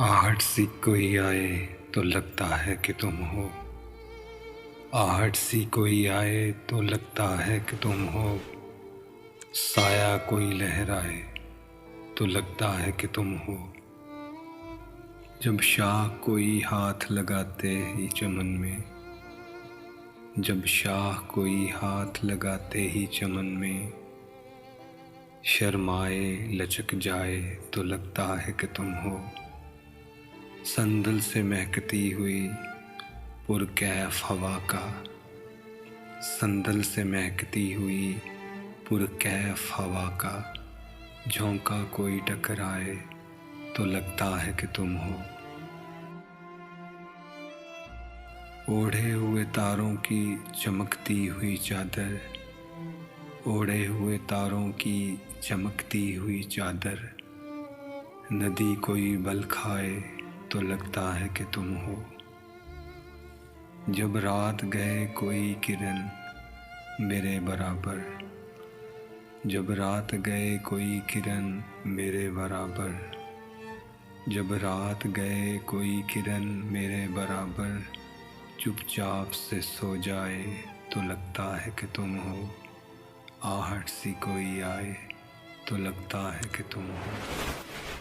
आहट सी कोई आए तो लगता है कि तुम हो। आहट सी कोई आए तो लगता है कि तुम हो। साया कोई लहराए तो लगता है कि तुम हो। जब शाह कोई हाथ लगाते ही चमन में, जब शाह कोई हाथ लगाते ही चमन में, शर्माए लचक जाए तो लगता है कि तुम हो। संदल से महकती हुई पुरकैफ हवा का, संदल से महकती हुई पुरकैफ हवा का झोंका कोई टकराए तो लगता है कि तुम हो। ओढ़े हुए तारों की चमकती हुई चादर, ओढ़े हुए तारों की चमकती हुई चादर, नदी कोई बल खाए तो लगता है कि तुम हो। जब रात गए कोई किरण मेरे बराबर, जब रात गए कोई किरण मेरे बराबर, जब रात गए कोई किरण मेरे बराबर, चुपचाप से सो जाए तो लगता है कि तुम हो। आहट सी कोई आए तो लगता है कि तुम हो।